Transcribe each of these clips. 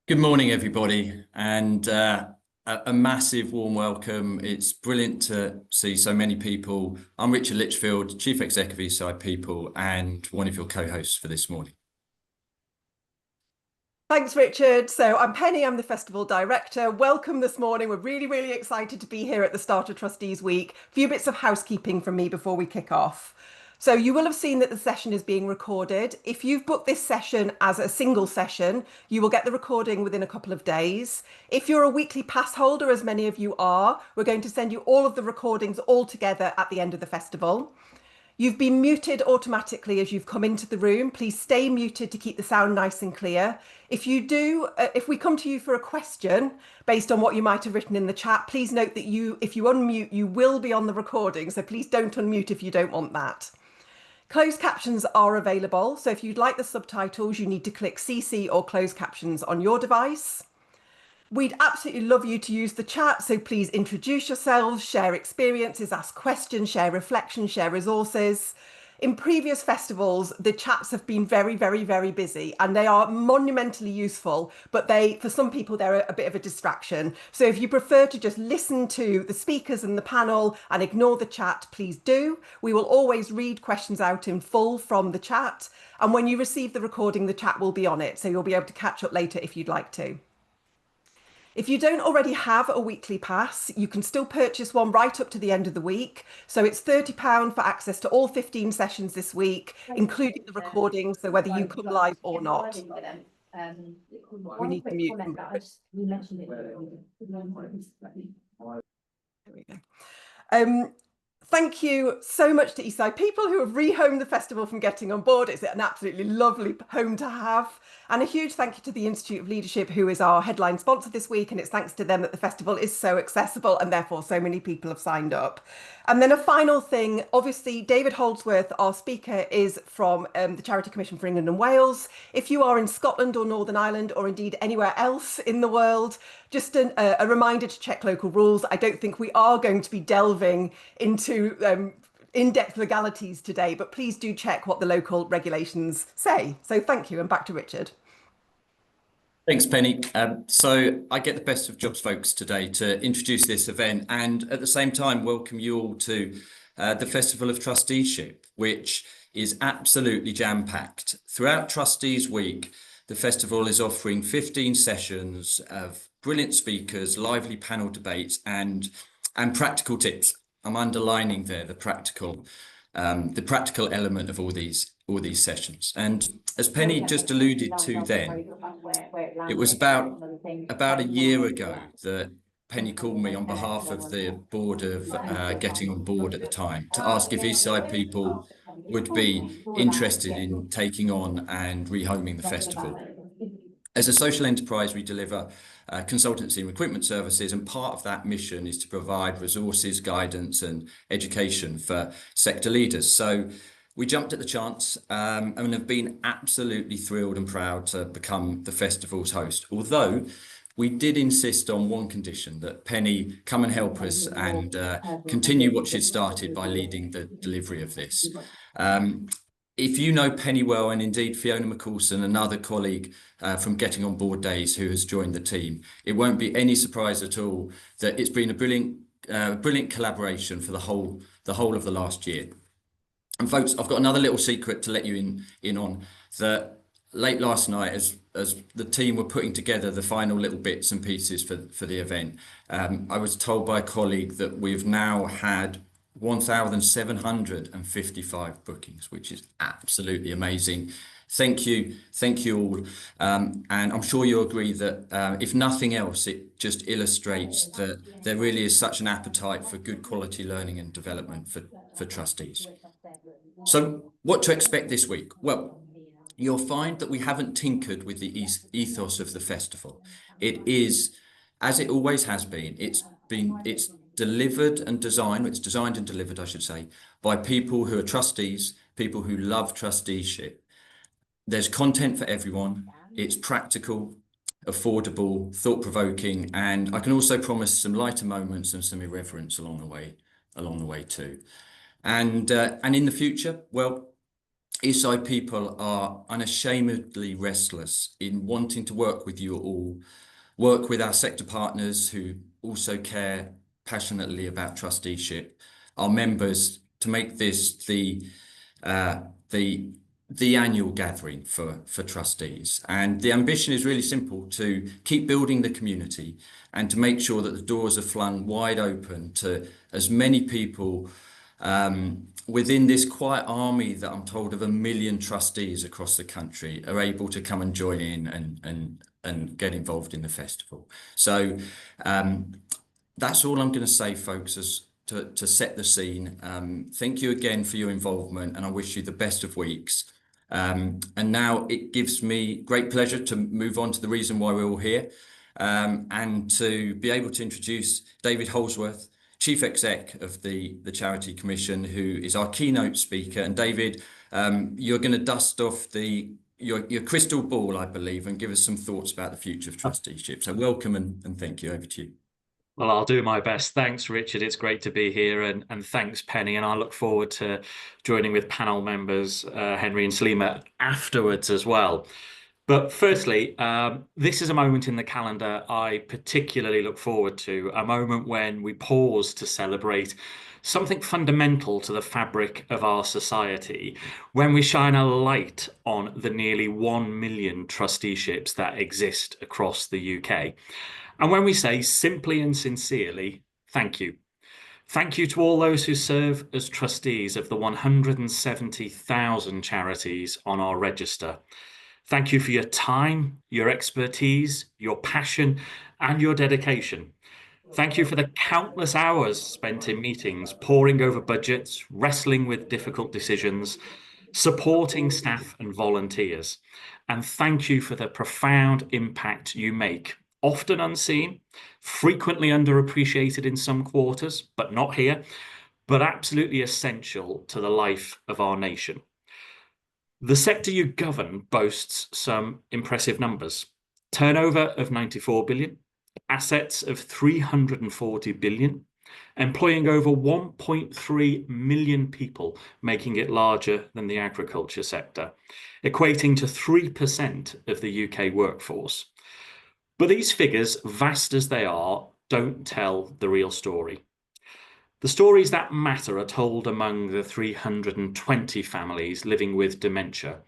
Good morning, everybody, and a massive warm welcome. It's brilliant to see so many people. I'm Richard Litchfield, Chief Executive of Eastside People, and one of your co-hosts for this morning. Thanks, Richard. So I'm Penny, I'm the Festival Director. Welcome this morning. We're really excited to be here at the start of Trustees Week. A few bits of housekeeping from me before we kick off. So you will have seen that the session is being recorded. If you've booked this session as a single session, you will get the recording within a couple of days. If you're a weekly pass holder, as many of you are, we're going to send you all of the recordings all together at the end of the festival. You've been muted automatically as you've come into the room. Please stay muted to keep the sound nice and clear. If we come to you for a question based on what you might have written in the chat, please note that if you unmute, you will be on the recording. So please don't unmute if you don't want that. Closed captions are available. So if you'd like the subtitles, you need to click CC or closed captions on your device. We'd absolutely love you to use the chat, so please introduce yourselves, share experiences, ask questions, share reflections, share resources. In previous festivals, the chats have been very busy and they are monumentally useful, but for some people, they're a bit of a distraction. So if you prefer to just listen to the speakers and the panel and ignore the chat, please do. We will always read questions out in full from the chat. And when you receive the recording, the chat will be on it. So you'll be able to catch up later if you'd like to. If you don't already have a weekly pass, you can still purchase one right up to the end of the week. So it's £30 for access to all 15 sessions this week, including the recording, so whether you come live or not. We need to mute them. There we go. Thank you so much to Eastside People who have rehomed the festival from getting on board. It's an absolutely lovely home to have. And a huge thank you to the Institute of Leadership, who is our headline sponsor this week. And it's thanks to them that the festival is so accessible and therefore so many people have signed up. And then a final thing, obviously, David Holdsworth, our speaker, is from the Charity Commission for England and Wales. If you are in Scotland or Northern Ireland or indeed anywhere else in the world, just a reminder to check local rules. I don't think we are going to be delving into in-depth legalities today, but please do check what the local regulations say. So thank you, and back to Richard. Thanks, Penny. So I get the best of jobs folks today to introduce this event and at the same time welcome you all to the Festival of Trusteeship, which is absolutely jam-packed. Throughout Trustees Week, the festival is offering 15 sessions of brilliant speakers, lively panel debates, and practical tips. I'm underlining there the practical element of all these sessions. And as Penny just alluded to then, it was about a year ago that Penny called me on behalf of the board of Getting on Board at the time to ask if Eastside People would be interested in taking on and rehoming the festival. As a social enterprise, we deliver consultancy and recruitment services, and part of that mission is to provide resources, guidance and education for sector leaders. So we jumped at the chance and have been absolutely thrilled and proud to become the festival's host. Although we did insist on one condition, that Penny come and help us and continue what she'd started by leading the delivery of this. If you know Penny well, and indeed Fiona McCoulson, another colleague from Getting on Board days who has joined the team, it won't be any surprise at all that it's been a brilliant collaboration for the whole of the last year. And folks, I've got another little secret to let you in on. That late last night, as the team were putting together the final little bits and pieces for the event, I was told by a colleague that we've now had 1,755 bookings, which is absolutely amazing. Thank you all. And I'm sure you'll agree that if nothing else, it just illustrates that there really is such an appetite for good quality learning and development for trustees. So what to expect this week? Well, you'll find that we haven't tinkered with the ethos of the festival. It is, as it always has been, it's delivered and designed, it's designed and delivered, I should say, by people who are trustees, people who love trusteeship. There's content for everyone. It's practical, affordable, thought-provoking, and I can also promise some lighter moments and some irreverence along the way too. And in the future, well, Eastside people are unashamedly restless in wanting to work with you all, work with our sector partners who also care passionately about trusteeship, our members, to make this uh, the the annual gathering for trustees. And the ambition is really simple: to keep building the community and to make sure that the doors are flung wide open to as many people within this quiet army that I'm told of 1 million trustees across the country are able to come and join in and get involved in the festival. So that's all I'm going to say, folks, as to set the scene. Thank you again for your involvement, and I wish you the best of weeks. And now it gives me great pleasure to move on to the reason why we're all here, and to be able to introduce David Holdsworth, Chief Exec of the Charity Commission, who is our keynote speaker. And David, you're going to dust off your crystal ball, I believe, and give us some thoughts about the future of trusteeship. So welcome and thank you. Over to you. Well, I'll do my best. Thanks, Richard. It's great to be here, and thanks, Penny. And I look forward to joining with panel members Henry and Aleema afterwards as well. But firstly, this is a moment in the calendar I particularly look forward to, a moment when we pause to celebrate something fundamental to the fabric of our society, when we shine a light on the nearly 1 million trusteeships that exist across the UK. And when we say simply and sincerely, thank you. Thank you to all those who serve as trustees of the 170,000 charities on our register. Thank you for your time, your expertise, your passion, and your dedication. Thank you for the countless hours spent in meetings, poring over budgets, wrestling with difficult decisions, supporting staff and volunteers. And thank you for the profound impact you make, often unseen, frequently underappreciated in some quarters, but not here, but absolutely essential to the life of our nation. The sector you govern boasts some impressive numbers. Turnover of 94 billion, assets of 340 billion, employing over 1.3 million people, making it larger than the agriculture sector, equating to 3% of the UK workforce. But these figures, vast as they are, don't tell the real story. The stories that matter are told among the 320 families living with dementia,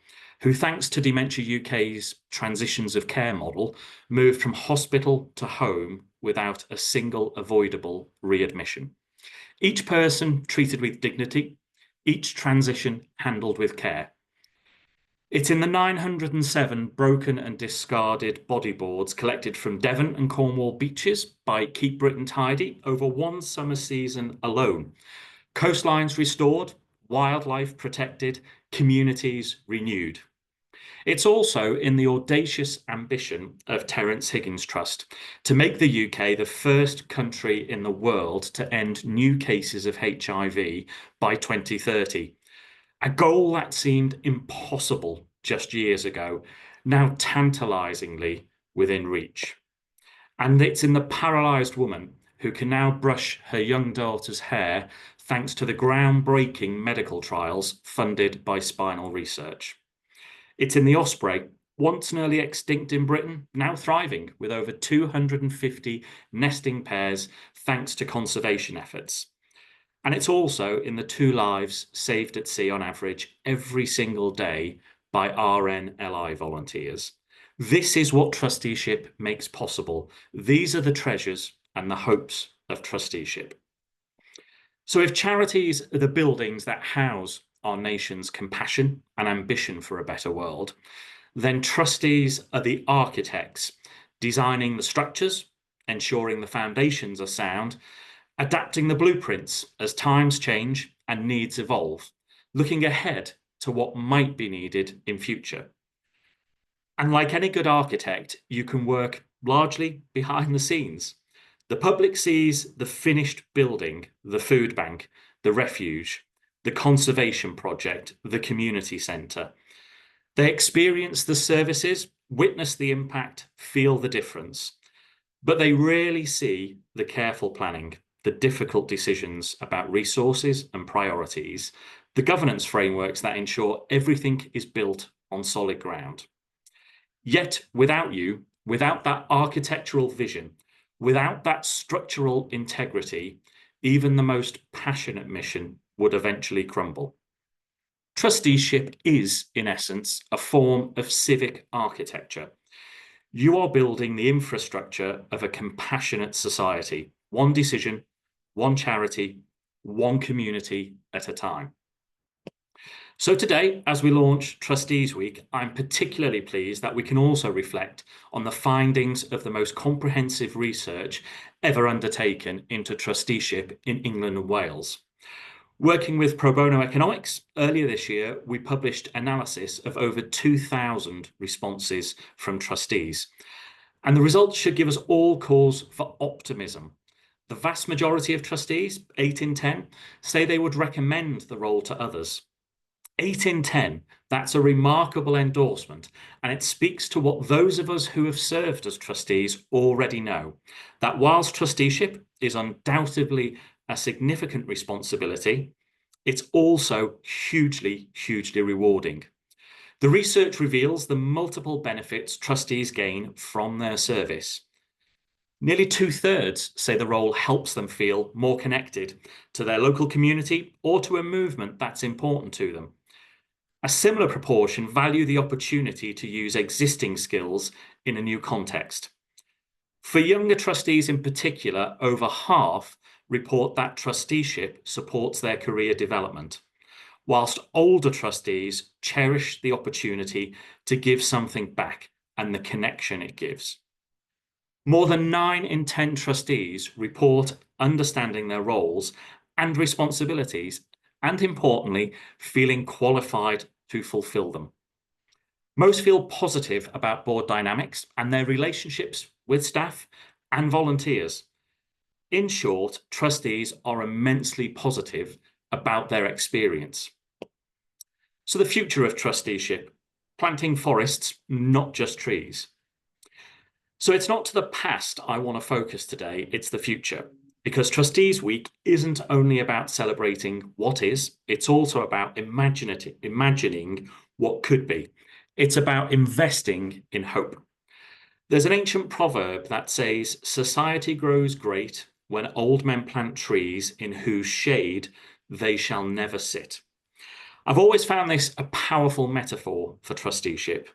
who, thanks to Dementia UK's transitions of care model, moved from hospital to home without a single avoidable readmission. Each person treated with dignity, each transition handled with care. It's in the 907 broken and discarded bodyboards collected from Devon and Cornwall beaches by Keep Britain Tidy over one summer season alone. Coastlines restored, wildlife protected, communities renewed. It's also in the audacious ambition of Terence Higgins Trust to make the UK the first country in the world to end new cases of HIV by 2030. A goal that seemed impossible just years ago, now tantalizingly within reach. And it's in the paralysed woman who can now brush her young daughter's hair thanks to the groundbreaking medical trials funded by Spinal Research. It's in the osprey, once nearly extinct in Britain, now thriving with over 250 nesting pairs thanks to conservation efforts. And it's also in the 2 lives saved at sea on average every single day by RNLI volunteers. This is what trusteeship makes possible. These are the treasures and the hopes of trusteeship. So if charities are the buildings that house our nation's compassion and ambition for a better world, then trustees are the architects designing the structures, ensuring the foundations are sound, adapting the blueprints as times change and needs evolve, looking ahead to what might be needed in future. And like any good architect, you can work largely behind the scenes. The public sees the finished building, the food bank, the refuge, the conservation project, the community centre. They experience the services, witness the impact, feel the difference, but they rarely see the careful planning, the difficult decisions about resources and priorities, the governance frameworks that ensure everything is built on solid ground. Yet without you, without that architectural vision, without that structural integrity, even the most passionate mission would eventually crumble. Trusteeship is, in essence, a form of civic architecture. You are building the infrastructure of a compassionate society, one decision, one charity, one community at a time. So today, as we launch Trustees Week, I'm particularly pleased that we can also reflect on the findings of the most comprehensive research ever undertaken into trusteeship in England and Wales. Working with Pro Bono Economics, earlier this year, we published analysis of over 2,000 responses from trustees. And the results should give us all cause for optimism. The vast majority of trustees, 8 in 10, say they would recommend the role to others. 8 in 10, that's a remarkable endorsement, and it speaks to what those of us who have served as trustees already know, that whilst trusteeship is undoubtedly a significant responsibility, it's also hugely, hugely rewarding. The research reveals the multiple benefits trustees gain from their service. Nearly 2/3 say the role helps them feel more connected to their local community or to a movement that's important to them. A similar proportion value the opportunity to use existing skills in a new context. For younger trustees in particular, over half report that trusteeship supports their career development, whilst older trustees cherish the opportunity to give something back and the connection it gives. More than 9 in 10 trustees report understanding their roles and responsibilities, and importantly, feeling qualified to fulfill them. Most feel positive about board dynamics and their relationships with staff and volunteers. In short, trustees are immensely positive about their experience. So the future of trusteeship, planting forests, not just trees. So it's not to the past I want to focus today, it's the future. Because Trustees Week isn't only about celebrating what is, it's also about imagining what could be. It's about investing in hope. There's an ancient proverb that says, "Society grows great when old men plant trees in whose shade they shall never sit." I've always found this a powerful metaphor for trusteeship.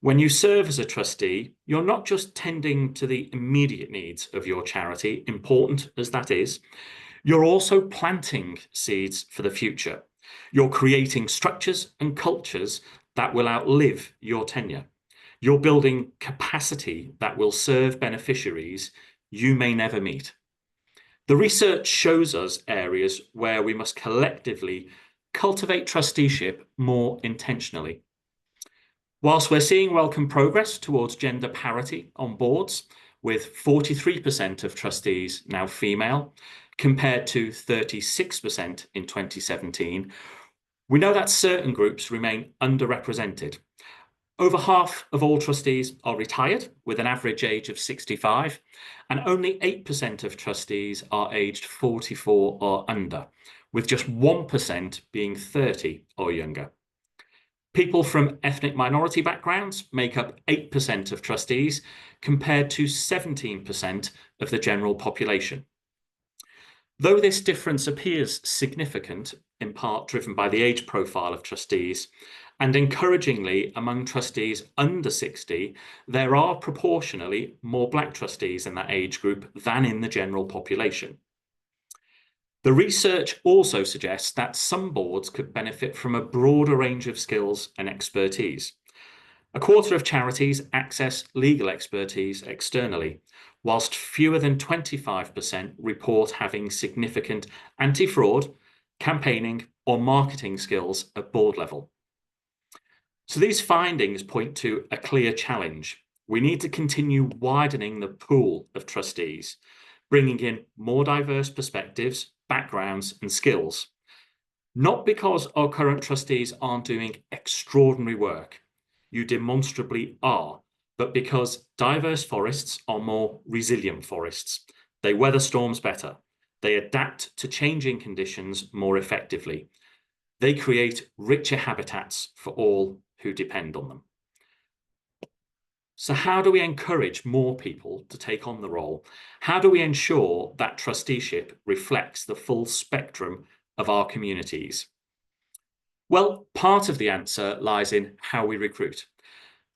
When you serve as a trustee, you're not just tending to the immediate needs of your charity, important as that is, you're also planting seeds for the future. You're creating structures and cultures that will outlive your tenure. You're building capacity that will serve beneficiaries you may never meet. The research shows us areas where we must collectively cultivate trusteeship more intentionally. Whilst we're seeing welcome progress towards gender parity on boards, with 43% of trustees now female, compared to 36% in 2017, we know that certain groups remain underrepresented. Over half of all trustees are retired, with an average age of 65, and only 8% of trustees are aged 44 or under, with just 1% being 30 or younger. People from ethnic minority backgrounds make up 8% of trustees, compared to 17% of the general population. Though this difference appears significant, in part driven by the age profile of trustees, and encouragingly among trustees under 60, there are proportionally more Black trustees in that age group than in the general population. The research also suggests that some boards could benefit from a broader range of skills and expertise. A quarter of charities access legal expertise externally, whilst fewer than 25% report having significant anti-fraud, campaigning, or marketing skills at board level. So these findings point to a clear challenge. We need to continue widening the pool of trustees, bringing in more diverse perspectives, backgrounds, and skills. Not because our current trustees aren't doing extraordinary work, you demonstrably are, but because diverse forests are more resilient forests. They weather storms better. They adapt to changing conditions more effectively. They create richer habitats for all who depend on them. So how do we encourage more people to take on the role? How do we ensure that trusteeship reflects the full spectrum of our communities? Well, part of the answer lies in how we recruit.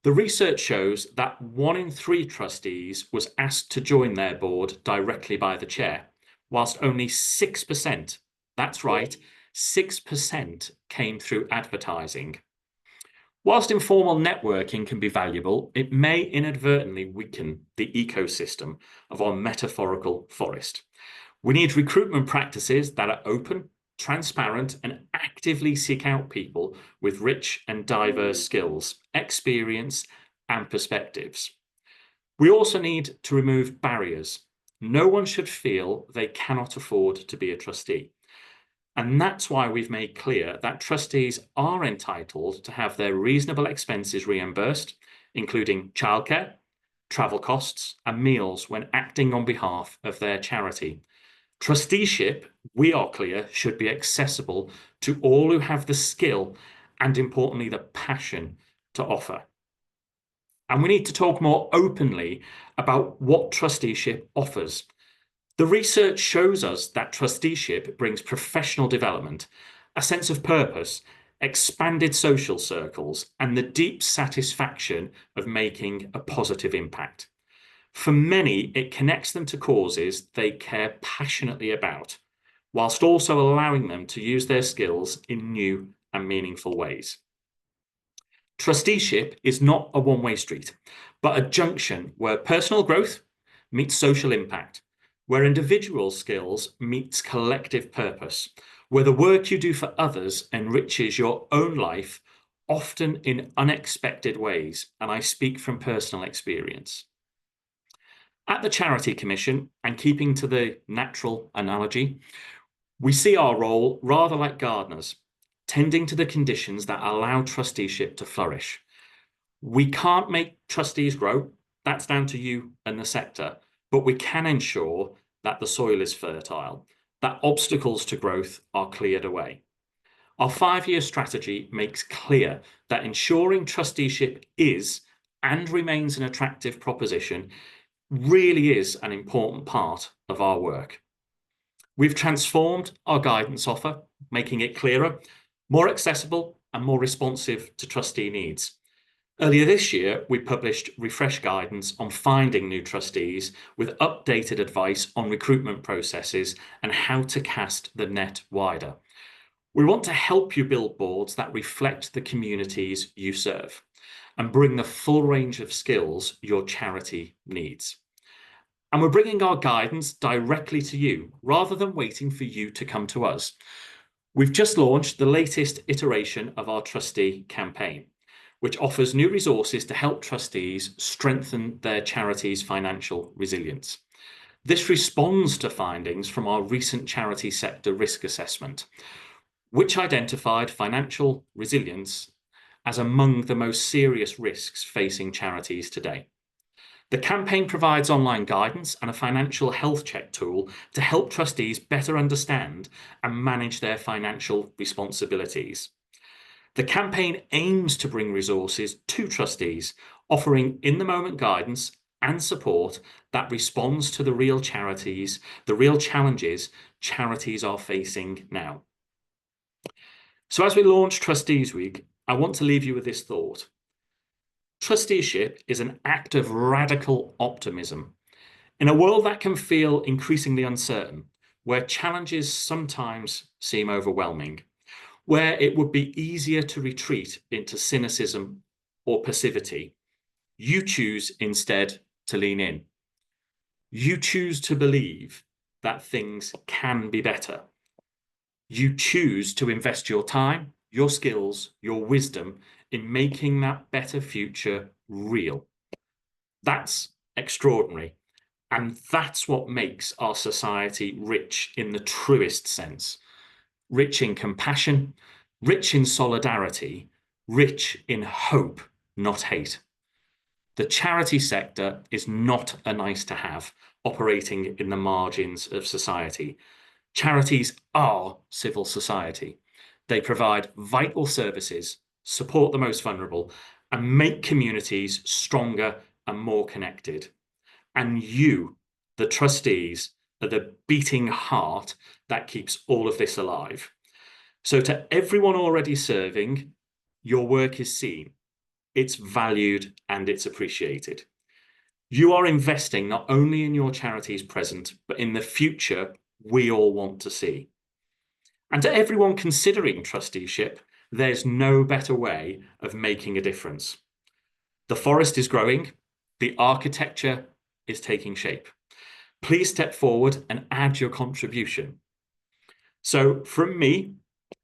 The research shows that 1 in 3 trustees was asked to join their board directly by the chair, whilst only 6%, that's right, 6% came through advertising. Whilst informal networking can be valuable, it may inadvertently weaken the ecosystem of our metaphorical forest. We need recruitment practices that are open, transparent, and actively seek out people with rich and diverse skills, experience, and perspectives. We also need to remove barriers. No one should feel they cannot afford to be a trustee. And that's why we've made clear that trustees are entitled to have their reasonable expenses reimbursed, including childcare, travel costs, and meals when acting on behalf of their charity. Trusteeship, we are clear, should be accessible to all who have the skill and, importantly, the passion to offer. And we need to talk more openly about what trusteeship offers. The research shows us that trusteeship brings professional development, a sense of purpose, expanded social circles, and the deep satisfaction of making a positive impact. For many, it connects them to causes they care passionately about, whilst also allowing them to use their skills in new and meaningful ways. Trusteeship is not a one-way street, but a junction where personal growth meets social impact, where individual skills meets collective purpose, where the work you do for others enriches your own life, often in unexpected ways, and I speak from personal experience. At the Charity Commission, and keeping to the natural analogy, we see our role rather like gardeners, tending to the conditions that allow trusteeship to flourish. We can't make trustees grow, that's down to you and the sector, but we can ensure that the soil is fertile, that obstacles to growth are cleared away. Our 5-year strategy makes clear that ensuring trusteeship is and remains an attractive proposition really is an important part of our work. We've transformed our guidance offer, making it clearer, more accessible, and more responsive to trustee needs. Earlier this year, we published refreshed guidance on finding new trustees with updated advice on recruitment processes and how to cast the net wider. We want to help you build boards that reflect the communities you serve and bring the full range of skills your charity needs. And we're bringing our guidance directly to you rather than waiting for you to come to us. We've just launched the latest iteration of our trustee campaign, which offers new resources to help trustees strengthen their charity's financial resilience. This responds to findings from our recent charity sector risk assessment, which identified financial resilience as among the most serious risks facing charities today. The campaign provides online guidance and a financial health check tool to help trustees better understand and manage their financial responsibilities. The campaign aims to bring resources to trustees, offering in-the-moment guidance and support that responds to the real challenges charities are facing now. So as we launch Trustees Week, I want to leave you with this thought. Trusteeship is an act of radical optimism. In a world that can feel increasingly uncertain, where challenges sometimes seem overwhelming, where it would be easier to retreat into cynicism or passivity, you choose instead to lean in. You choose to believe that things can be better. You choose to invest your time, your skills, your wisdom in making that better future real. That's extraordinary. And that's what makes our society rich in the truest sense. Rich in compassion, rich in solidarity, rich in hope, not hate. The charity sector is not a nice to have operating in the margins of society. Charities are civil society. They provide vital services, support the most vulnerable, and make communities stronger and more connected. And you, the trustees, are the beating heart that keeps all of this alive. So to everyone already serving, your work is seen, it's valued, and it's appreciated. You are investing not only in your charity's present, but in the future we all want to see. And to everyone considering trusteeship, there's no better way of making a difference. The forest is growing, the architecture is taking shape. Please step forward and add your contribution. So from me,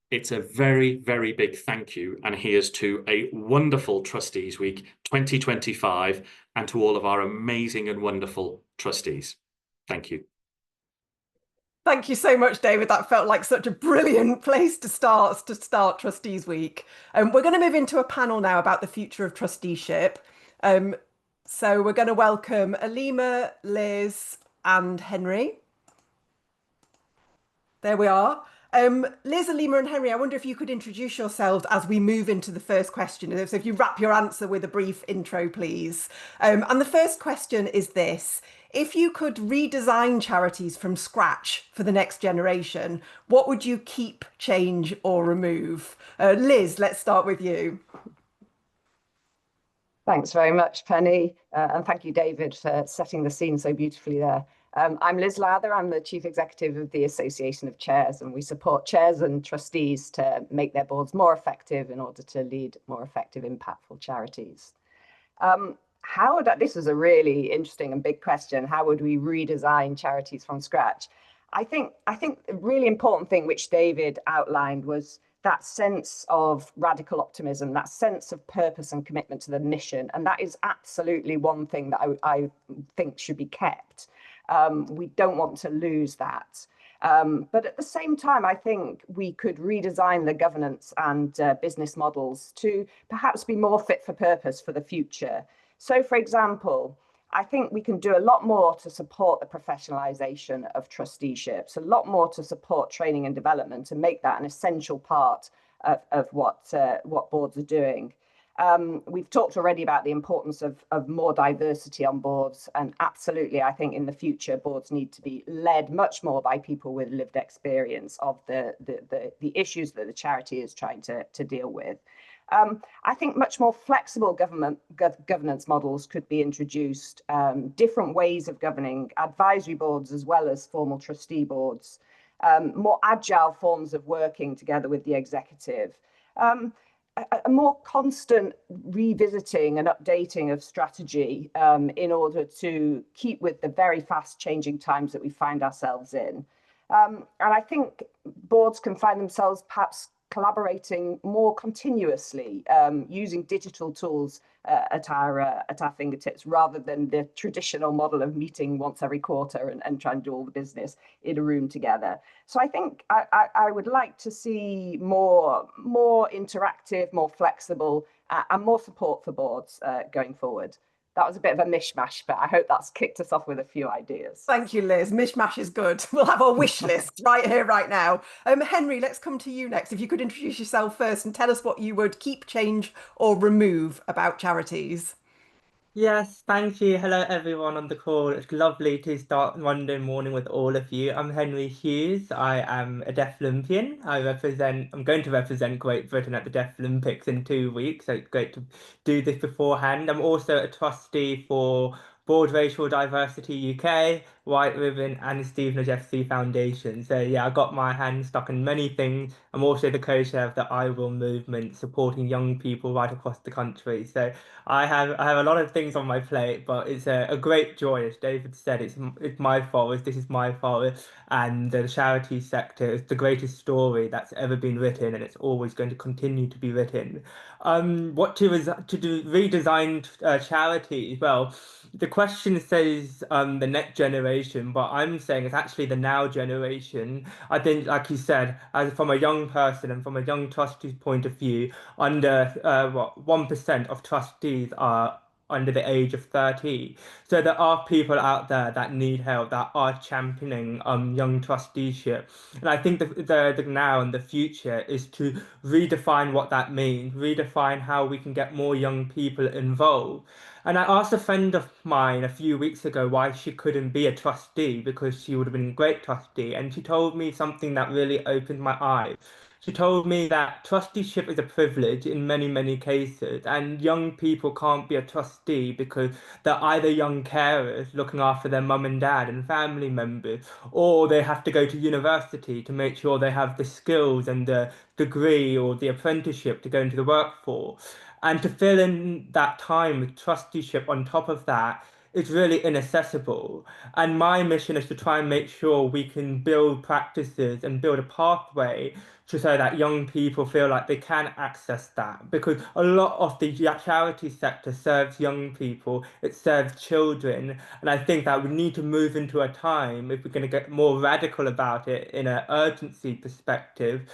it's a very, very big thank you, and here's to a wonderful Trustees Week 2025 and to all of our amazing and wonderful trustees. Thank you. Thank you so much, David. That felt like such a brilliant place to start Trustees Week. We're going to move into a panel now about the future of trusteeship. So we're going to welcome Aleema, Liz, and Henry. There we are. Liz, Aleema, and Henry, I wonder if you could introduce yourselves as we move into the first question. So if you wrap your answer with a brief intro, please. And the first question is this. If you could redesign charities from scratch for the next generation, what would you keep, change, or remove? Liz, let's start with you. Thanks very much, Penny. And thank you, David, for setting the scene so beautifully there. I'm Liz Lowther. I'm the Chief Executive of the Association of Chairs, and we support chairs and trustees to make their boards more effective in order to lead more effective, impactful charities. This is a really interesting and big question. How would we redesign charities from scratch? I think a really important thing which David outlined was that sense of radical optimism, that sense of purpose and commitment to the mission. And that is absolutely one thing that I think should be kept. We don't want to lose that. But at the same time, I think we could redesign the governance and business models to perhaps be more fit for purpose for the future. So, for example, I think we can do a lot more to support the professionalization of trusteeships, a lot more to support training and development and make that an essential part of what boards are doing. We've talked already about the importance of more diversity on boards, and absolutely, I think in the future, boards need to be led much more by people with lived experience of the issues that the charity is trying to deal with. I think much more flexible governance models could be introduced, different ways of governing, advisory boards as well as formal trustee boards, more agile forms of working together with the executive, a more constant revisiting and updating of strategy in order to keep with the very fast changing times that we find ourselves in. And I think boards can find themselves perhaps collaborating more continuously, using digital tools at our fingertips, rather than the traditional model of meeting once every quarter and trying to do all the business in a room together. So I think I would like to see more interactive, more flexible, and more support for boards going forward. That was a bit of a mishmash, but I hope that's kicked us off with a few ideas. Thank you, Liz. Mishmash is good. We'll have our wish list right here, right now. Henry, let's come to you next. If you could introduce yourself first and tell us what you would keep, change, or remove about charities. Yes, thank you. Hello, everyone on the call. It's lovely to start Monday morning with all of you. I'm Henry Hughes. I am a Deaf Olympian. I'm going to represent Great Britain at the Deaf Olympics in 2 weeks, so it's great to do this beforehand. I'm also a trustee for Broad Racial Diversity UK, White Ribbon, and Stephen FC Foundation. So yeah, I got my hands stuck in many things. I'm also the co-chair of the I Will movement, supporting young people right across the country. So I have a lot of things on my plate, but it's a great joy. As David said, it's my forest. This is my forest, and the charity sector is the greatest story that's ever been written, and it's always going to continue to be written. What to do redesigned charities? Well, the question says the next generation, but I'm saying it's actually the now generation. I think, like you said, as from a young person and from a young trustee's point of view, under 1% of trustees are under the age of 30. So there are people out there that need help, that are championing young trusteeship. And I think the now and the future is to redefine what that means, redefine how we can get more young people involved. And I asked a friend of mine a few weeks ago why she couldn't be a trustee, because she would have been a great trustee. And she told me something that really opened my eyes. She told me that trusteeship is a privilege in many, many cases, and young people can't be a trustee because they're either young carers looking after their mum and dad and family members, or they have to go to university to make sure they have the skills and the degree or the apprenticeship to go into the workforce. And to fill in that time with trusteeship on top of that is really inaccessible. And my mission is to try and make sure we can build practices and build a pathway so that young people feel like they can access that, because a lot of the charity sector serves young people, it serves children, and I think that we need to move into a time, if we're going to get more radical about it in an urgency perspective,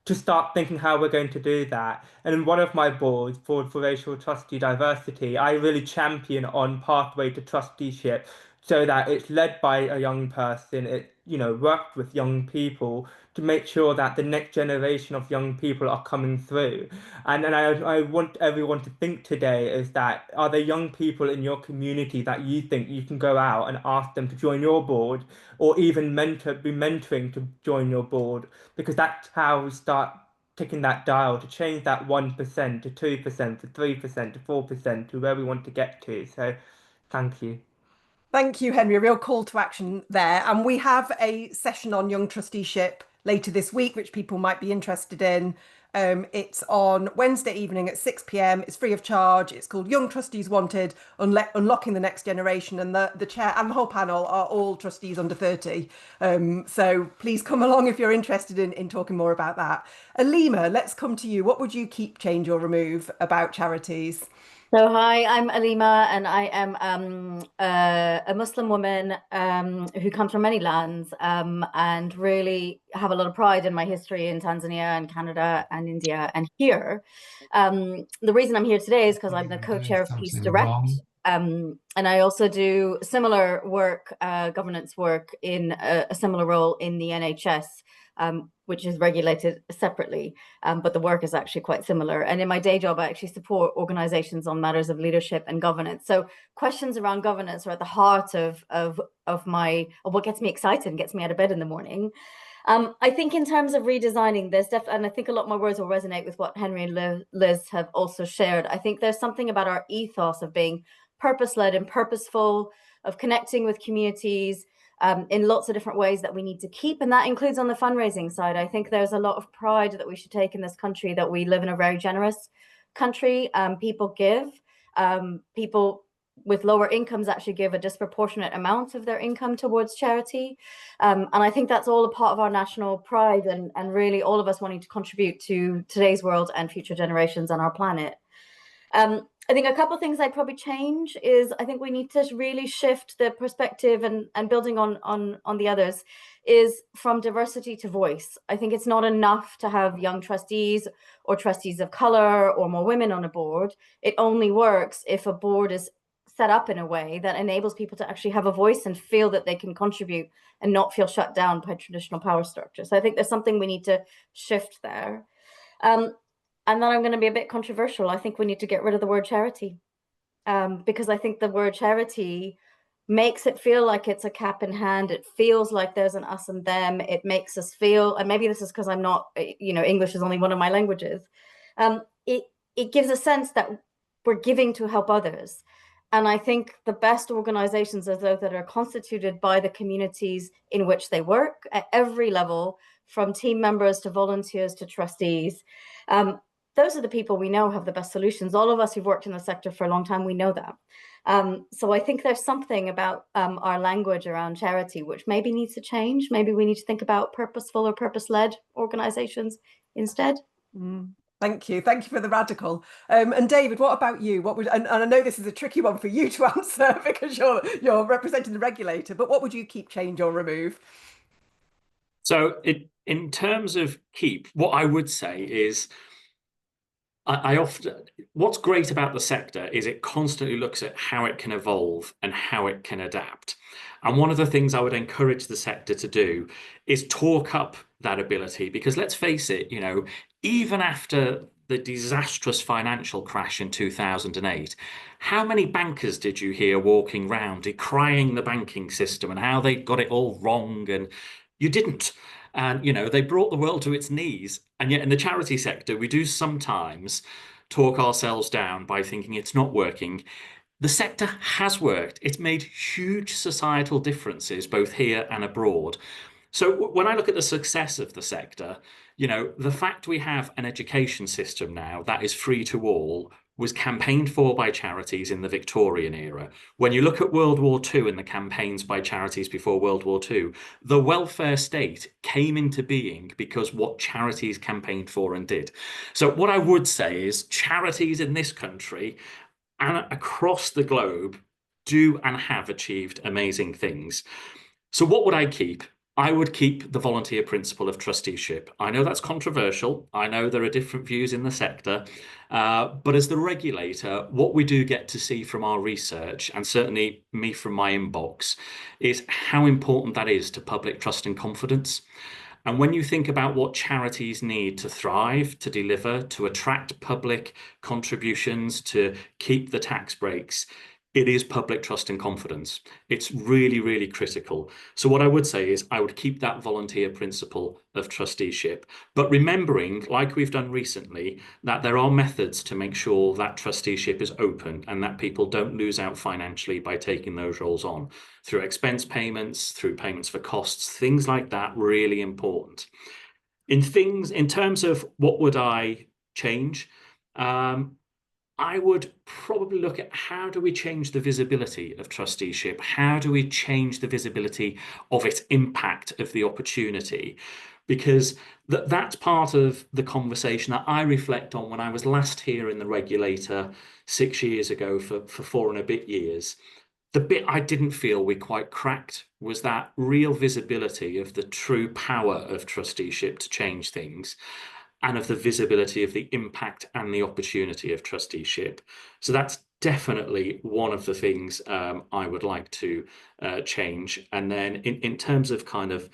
to start thinking how we're going to do that. And in one of my boards, Board for Racial Trustee Diversity, I really champion on pathway to trusteeship so that it's led by a young person, it worked with young people to make sure that the next generation of young people are coming through. And I want everyone to think today is that, are there young people in your community that you think you can go out and ask them to join your board, or even be mentoring to join your board? Because that's how we start ticking that dial to change that 1% to 2% to 3% to 4% to where we want to get to. So thank you. Thank you, Henry. A real call to action there. And we have a session on young trusteeship later this week, which people might be interested in. It's on Wednesday evening at 6 p.m. It's free of charge. It's called Young Trustees Wanted, Unlocking the Next Generation. And the chair and the whole panel are all trustees under 30. So please come along if you're interested in talking more about that. Aleema, let's come to you. What would you keep, change, or remove about charities? So hi, I'm Aleema, and I am a Muslim woman who comes from many lands and really have a lot of pride in my history in Tanzania and Canada and India and here. The reason I'm here today is because I'm the co-chair of Peace Direct, and I also do similar work, governance work in a similar role in the NHS. Which is regulated separately, but the work is actually quite similar. And in my day job, I actually support organizations on matters of leadership and governance. So questions around governance are at the heart of what gets me excited and gets me out of bed in the morning. I think in terms of redesigning this, and I think a lot of my words will resonate with what Henry and Liz have also shared. I think there's something about our ethos of being purpose-led and purposeful, of connecting with communities, in lots of different ways that we need to keep. And that includes on the fundraising side. I think there's a lot of pride that we should take in this country, that we live in a very generous country. People give. People with lower incomes actually give a disproportionate amount of their income towards charity. And I think that's all a part of our national pride and really all of us wanting to contribute to today's world and future generations and our planet. I think a couple of things I'd probably change is I think we need to really shift the perspective and building on the others is from diversity to voice. I think it's not enough to have young trustees or trustees of color or more women on a board. It only works if a board is set up in a way that enables people to actually have a voice and feel that they can contribute and not feel shut down by traditional power structure. So I think there's something we need to shift there. And then I'm going to be a bit controversial. I think we need to get rid of the word charity, because I think the word charity makes it feel like it's a cap in hand. It feels like there's an us and them. It makes us feel, and maybe this is because I'm not, English is only one of my languages. It gives a sense that we're giving to help others. And I think the best organizations are those that are constituted by the communities in which they work at every level, from team members to volunteers to trustees. Those are the people we know have the best solutions. All of us who've worked in the sector for a long time, we know that. So I think there's something about our language around charity which maybe needs to change. Maybe we need to think about purposeful or purpose-led organizations instead. Thank you. Thank you for the radical. And David, what about you? What would, and I know this is a tricky one for you to answer because you're representing the regulator, but what would you keep, change, or remove? So in terms of keep, what I would say is I often, what's great about the sector is it constantly looks at how it can evolve and how it can adapt. And one of the things I would encourage the sector to do is talk up that ability, because let's face it, you know, even after the disastrous financial crash in 2008, how many bankers did you hear walking around decrying the banking system and how they got it all wrong? And you didn't. And, you know, they brought the world to its knees. And yet in the charity sector, we do sometimes talk ourselves down by thinking it's not working. The sector has worked. It's made huge societal differences, both here and abroad. So when I look at the success of the sector, you know, the fact we have an education system now that is free to all was campaigned for by charities in the Victorian era. When you look at World War II and the campaigns by charities before World War II, the welfare state came into being because what charities campaigned for and did. So what I would say is charities in this country and across the globe do and have achieved amazing things. So what would I keep? I would keep the volunteer principle of trusteeship. I know that's controversial. I know there are different views in the sector, but as the regulator, what we do get to see from our research, and certainly me from my inbox, is how important that is to public trust and confidence. And when you think about what charities need to thrive, to deliver, to attract public contributions, to keep the tax breaks, it is public trust and confidence. It's really, really critical. So what I would say is I would keep that volunteer principle of trusteeship, but remembering, like we've done recently, that there are methods to make sure that trusteeship is open and that people don't lose out financially by taking those roles on through expense payments, through payments for costs, things like that, really important. In terms of what would I change, I would probably look at how do we change the visibility of trusteeship? How do we change the visibility of its impact of the opportunity? Because that's part of the conversation that I reflect on when I was last here in the regulator 6 years ago for 4 and a bit years. The bit I didn't feel we quite cracked was that real visibility of the true power of trusteeship to change things, and of the visibility of the impact and the opportunity of trusteeship. So that's definitely one of the things I would like to change. And then in terms of kind of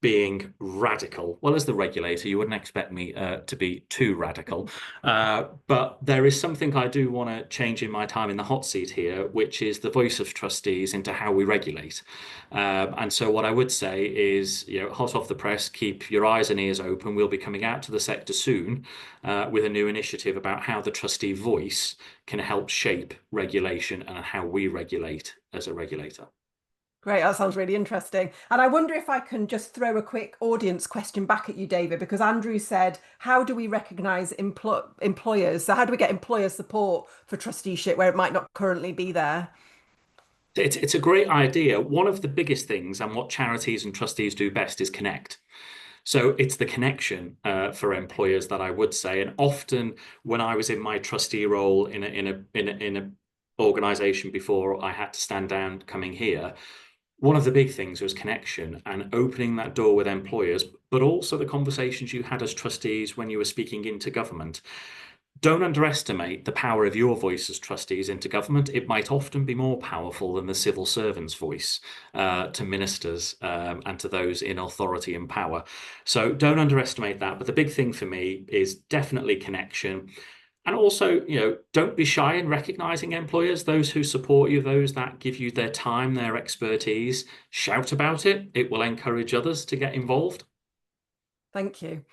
being radical, well, as the regulator, you wouldn't expect me to be too radical, but there is something I do want to change in my time in the hot seat here, which is the voice of trustees into how we regulate. And so what I would say is, you know, hot off the press, keep your eyes and ears open. We'll be coming out to the sector soon with a new initiative about how the trustee voice can help shape regulation and how we regulate as a regulator. Great, that sounds really interesting. And I wonder if I can just throw a quick audience question back at you, David, because Andrew said, how do we recognise employers? So how do we get employer support for trusteeship where it might not currently be there? It's a great idea. One of the biggest things, and what charities and trustees do best, is connect. So it's the connection for employers that I would say. And often when I was in my trustee role in a organisation before I had to stand down coming here, one of the big things was connection and opening that door with employers, but also the conversations you had as trustees when you were speaking into government. Don't underestimate the power of your voice as trustees into government. It might often be more powerful than the civil servant's voice to ministers and to those in authority and power. So don't underestimate that. But the big thing for me is definitely connection. And also, you know, don't be shy in recognizing employers, those who support you, those that give you their time, their expertise. Shout about it. It will encourage others to get involved. Thank you.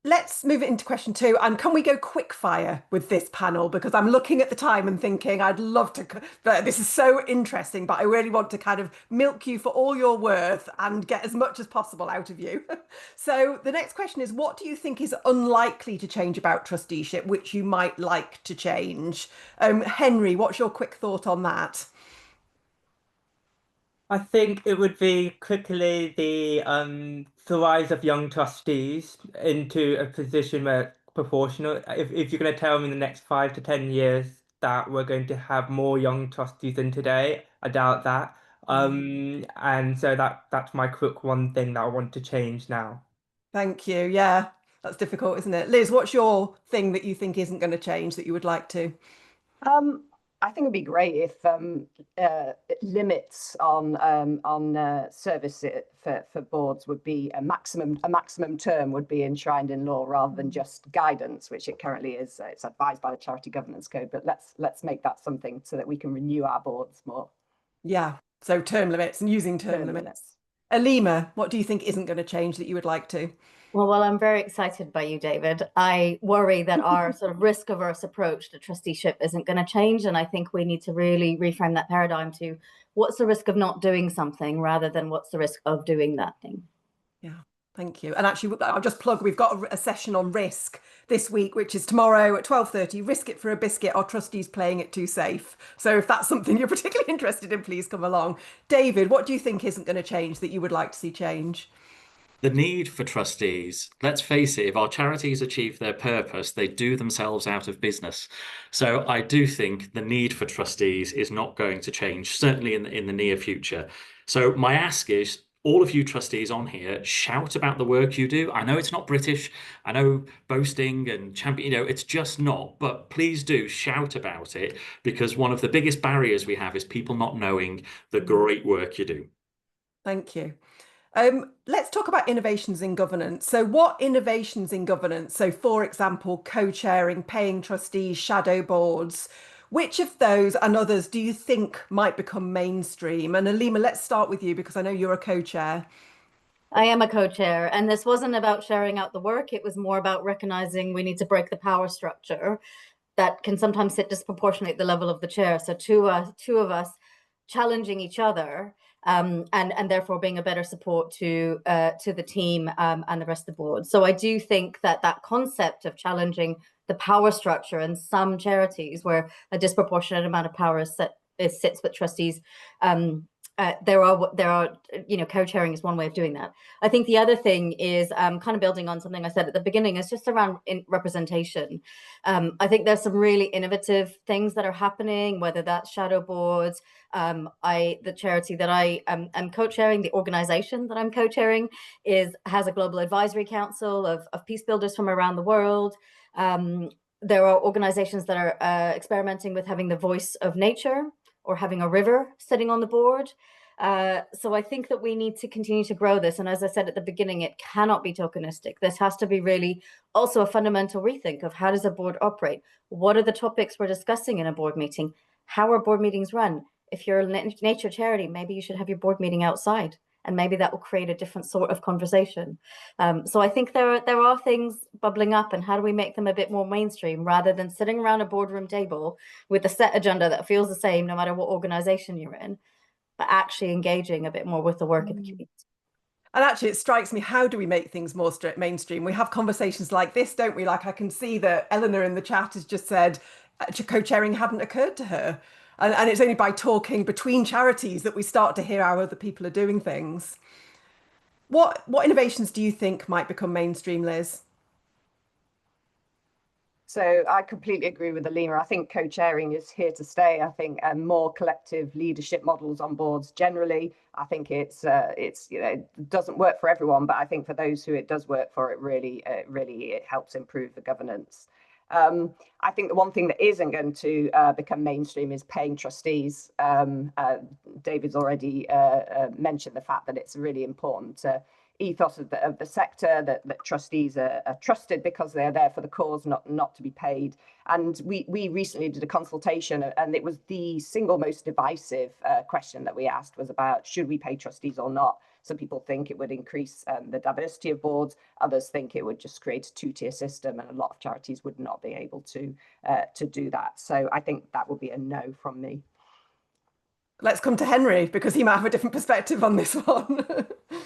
Let's move it into question 2. And can we go quick fire with this panel? Because I'm looking at the time and thinking I'd love to, but this is so interesting, but I really want to kind of milk you for all you're worth and get as much as possible out of you. So the next question is, what do you think is unlikely to change about trusteeship, which you might like to change? Henry, what's your quick thought on that? I think it would be quickly the rise of young trustees into a position where it's proportional. If you're going to tell me in the next 5 to 10 years that we're going to have more young trustees than today, I doubt that. And so that's my quick one thing that I want to change now. Thank you. Yeah. That's difficult, isn't it? Liz, what's your thing that you think isn't going to change that you would like to? I think it'd be great if limits on service for boards would be a maximum term would be enshrined in law rather than just guidance, which it currently is. It's advised by the Charity Governance Code, but let's make that something so that we can renew our boards more. Yeah, so term limits and using term limits. Aleema, what do you think isn't going to change that you would like to? Well, I'm very excited by you, David. I worry that our sort of risk-averse approach to trusteeship isn't going to change, and I think we need to really reframe that paradigm to what's the risk of not doing something rather than what's the risk of doing that thing. Yeah, thank you. And actually, I'll just plug, we've got a session on risk this week, which is tomorrow at 12:30. Risk it for a biscuit. Our trustees playing it too safe. So if that's something you're particularly interested in, please come along. David, what do you think isn't going to change that you would like to see change? The need for trustees, let's face it, if our charities achieve their purpose, they do themselves out of business. So I do think the need for trustees is not going to change, certainly in the near future. So my ask is, all of you trustees on here, shout about the work you do. I know it's not British. I know boasting and champion, it's just not. But please do shout about it, because one of the biggest barriers we have is people not knowing the great work you do. Thank you. Let's talk about innovations in governance. So what innovations in governance? So for example, co-chairing, paying trustees, shadow boards, which of those and others do you think might become mainstream? And Aleema, let's start with you because I know you're a co-chair. I am a co-chair, and this wasn't about sharing out the work. It was more about recognizing we need to break the power structure that can sometimes sit disproportionately at the level of the chair. So two of us challenging each other, and therefore being a better support to the team and the rest of the board. So I do think that concept of challenging the power structure in some charities where a disproportionate amount of power sits with trustees, there are co-chairing is one way of doing that. I think the other thing is kind of building on something I said at the beginning, is just around representation. I think there's some really innovative things that are happening, whether that's shadow boards. The charity that I am co-chairing, the organization that I'm co-chairing has a global advisory council of peace builders from around the world. There are organizations that are experimenting with having the voice of nature or having a river sitting on the board. So I think that we need to continue to grow this. And as I said at the beginning, it cannot be tokenistic. This has to be really also a fundamental rethink of how does a board operate? What are the topics we're discussing in a board meeting? How are board meetings run? If you're a nature charity, maybe you should have your board meeting outside, and maybe that will create a different sort of conversation. So I think there are things bubbling up, and how do we make them a bit more mainstream rather than sitting around a boardroom table with a set agenda that feels the same no matter what organization you're in, but actually engaging a bit more with the work of the community. And actually, it strikes me, how do we make things more mainstream? We have conversations like this, don't we? Like I can see that Eleanor in the chat has just said co-chairing hadn't occurred to her. And it's only by talking between charities that we start to hear how other people are doing things. What innovations do you think might become mainstream, Liz? So I completely agree with Aleema. I think co-chairing is here to stay. I think more collective leadership models on boards generally. I think it doesn't work for everyone, but I think for those who it does work for, it really helps improve the governance. I think the one thing that isn't going to become mainstream is paying trustees. David's already mentioned the fact that it's really important ethos of the sector, that trustees are trusted because they're there for the cause, not to be paid. And we recently did a consultation, and it was the single most divisive question that we asked was about, should we pay trustees or not? Some people think it would increase the diversity of boards. Others think it would just create a two-tier system, and a lot of charities would not be able to do that. So I think that would be a no from me. Let's come to Henry, because he might have a different perspective on this one.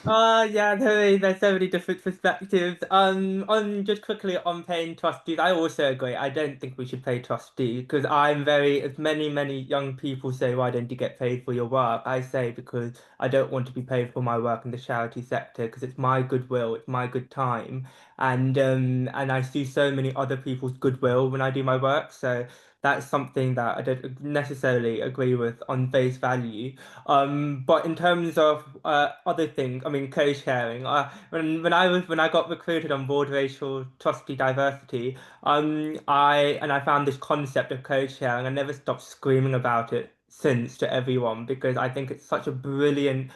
Yeah, there's so many different perspectives. On just quickly on paying trustees, I also agree. I don't think we should pay trustees, because as many young people say, why don't you get paid for your work? I say because I don't want to be paid for my work in the charity sector, because it's my goodwill, it's my good time. and I see so many other people's goodwill when I do my work. So that's something that I don't necessarily agree with on face value. But in terms of other things, I mean, co-sharing. When I got recruited on board racial trustee diversity, I found this concept of co-sharing. I never stopped screaming about it since to everyone because I think it's such a brilliant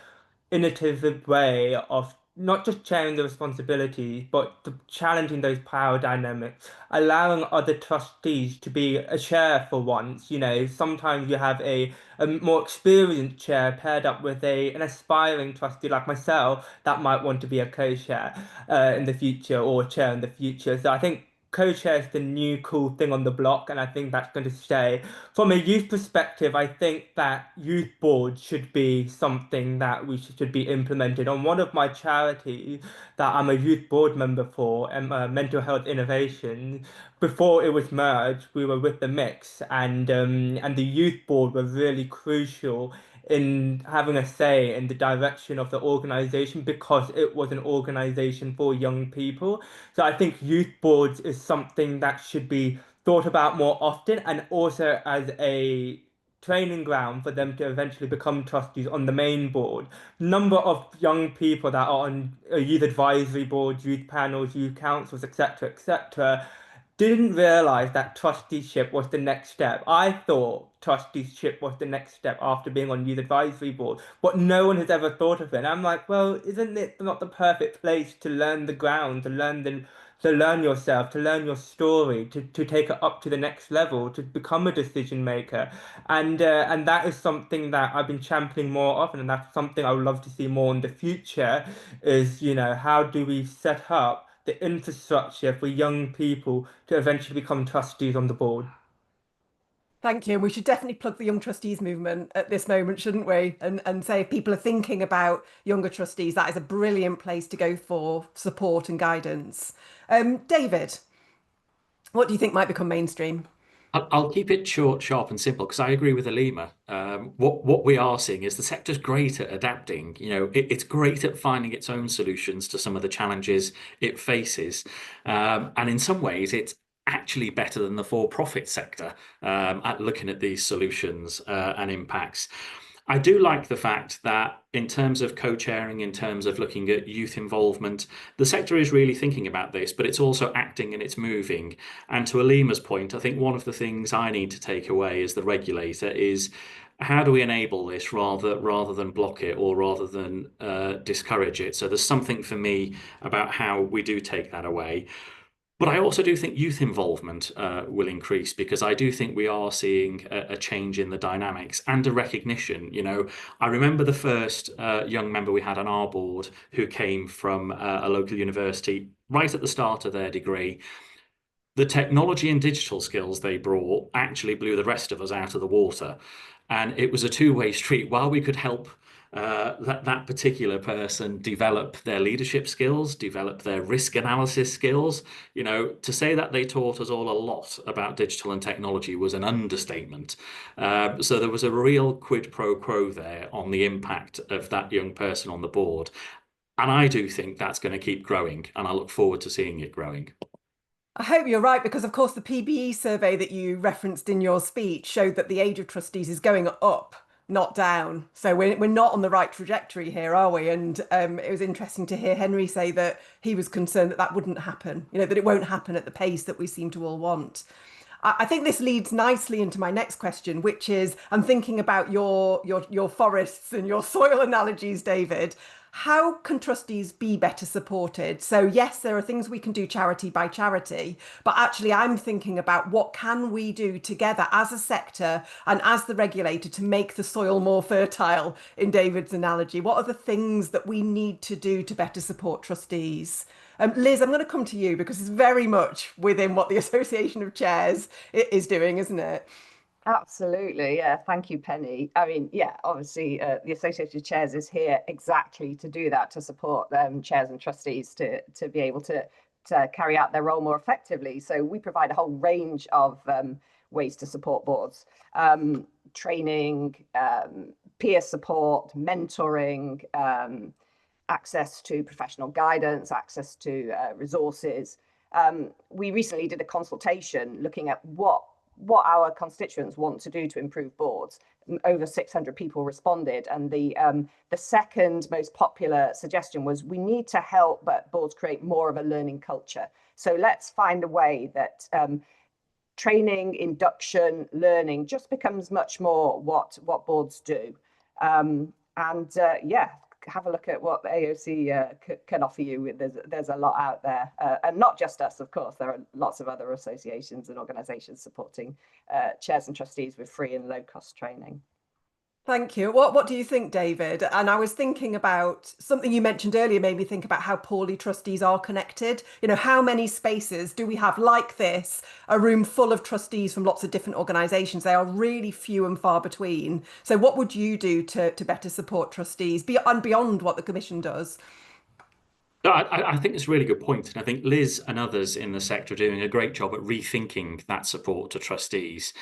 innovative way of not just sharing the responsibilities, but challenging those power dynamics, allowing other trustees to be a chair for once. You know, sometimes you have a more experienced chair paired up with an aspiring trustee like myself that might want to be a co-chair in the future or a chair in the future. So I think co-chair is the new cool thing on the block, and I think that's going to stay. From a youth perspective, I think that youth boards should be something that we should be implemented. On one of my charities that I'm a youth board member for, Mental Health Innovation, before it was merged, we were with the mix, and the youth board were really crucial in having a say in the direction of the organization because it was an organization for young people. So I think youth boards is something that should be thought about more often, and also as a training ground for them to eventually become trustees on the main board. Number of young people that are on youth advisory boards, youth panels, youth councils, etc., didn't realize that trusteeship was the next step. I thought trusteeship was the next step after being on youth advisory board, but no one has ever thought of it. And I'm like, well, isn't it not the perfect place to learn the ground, to learn yourself, to learn your story, to take it up to the next level, to become a decision maker? And that is something that I've been championing more often, and that's something I would love to see more in the future. Is, you know, how do we set up the infrastructure for young people to eventually become trustees on the board? Thank you. We should definitely plug the Young Trustees movement at this moment, shouldn't we? And say if people are thinking about younger trustees, that is a brilliant place to go for support and guidance. David, what do you think might become mainstream? I'll keep it short, sharp, and simple because I agree with Aleema. What we are seeing is the sector's great at adapting. You know, it's great at finding its own solutions to some of the challenges it faces, and in some ways, it's actually better than the for-profit sector at looking at these solutions and impacts. I do like the fact that in terms of co-chairing, in terms of looking at youth involvement, the sector is really thinking about this, but it's also acting and it's moving. And to Aleema's point, I think one of the things I need to take away as the regulator is how do we enable this rather than block it or rather than discourage it? So there's something for me about how we do take that away. But I also do think youth involvement will increase because I do think we are seeing a change in the dynamics and a recognition. You know, I remember the first young member we had on our board who came from a local university right at the start of their degree. The technology and digital skills they brought actually blew the rest of us out of the water. And it was a two-way street. While we could help that particular person develop their leadership skills, develop their risk analysis skills, you know, to say that they taught us all a lot about digital and technology was an understatement. So there was a real quid pro quo there on the impact of that young person on the board. And I do think that's going to keep growing, and I look forward to seeing it growing. I hope you're right, because of course the PBE survey that you referenced in your speech showed that the age of trustees is going up, not down. So we're not on the right trajectory here, are we? And it was interesting to hear Henry say that he was concerned that that wouldn't happen, you know, that it won't happen at the pace that we seem to all want. I think this leads nicely into my next question, which is, I'm thinking about your forests and your soil analogies, David. How can trustees be better supported? So yes, there are things we can do charity by charity, but actually I'm thinking about what can we do together as a sector and as the regulator to make the soil more fertile, in David's analogy. What are the things that we need to do to better support trustees? Liz, I'm going to come to you because it's very much within what the Association of Chairs is doing, isn't it? Absolutely, yeah. Thank you, Penny. I mean, yeah, obviously the Association of Chairs is here exactly to do that, to support chairs and trustees to be able to carry out their role more effectively. So we provide a whole range of ways to support boards, training, peer support, mentoring, access to professional guidance, access to resources. We recently did a consultation looking at what our constituents want to do to improve boards. Over 600 people responded, and the second most popular suggestion was we need to help boards create more of a learning culture. So let's find a way that training, induction, learning just becomes much more what boards do. Yeah, have a look at what the AOC can offer you. There's a lot out there, and not just us, of course. There are lots of other associations and organisations supporting chairs and trustees with free and low-cost training. Thank you. What do you think, David? And I was thinking about something you mentioned earlier, made me think about how poorly trustees are connected. You know, how many spaces do we have like this, a room full of trustees from lots of different organisations? They are really few and far between. So what would you do to better support trustees beyond what the Commission does? I think it's a really good point. And I think Liz and others in the sector are doing a great job at rethinking that support to trustees.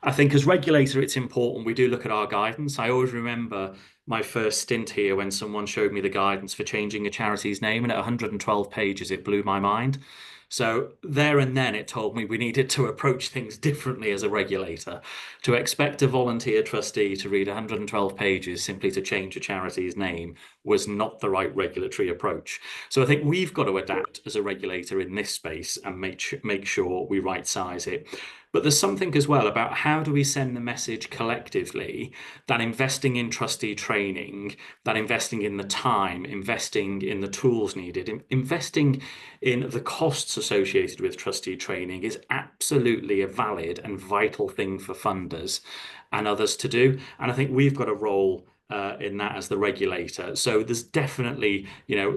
I think as regulator, it's important we do look at our guidance. I always remember my first stint here when someone showed me the guidance for changing a charity's name, and at 112 pages, it blew my mind. So there and then it told me we needed to approach things differently as a regulator. To expect a volunteer trustee to read 112 pages simply to change a charity's name was not the right regulatory approach. So I think we've got to adapt as a regulator in this space and make sure we right size it. But there's something as well about how do we send the message collectively that investing in trustee training, that investing in the time, investing in the tools needed, investing in the costs associated with trustee training is absolutely a valid and vital thing for funders and others to do. And I think we've got a role in that as the regulator. So there's definitely,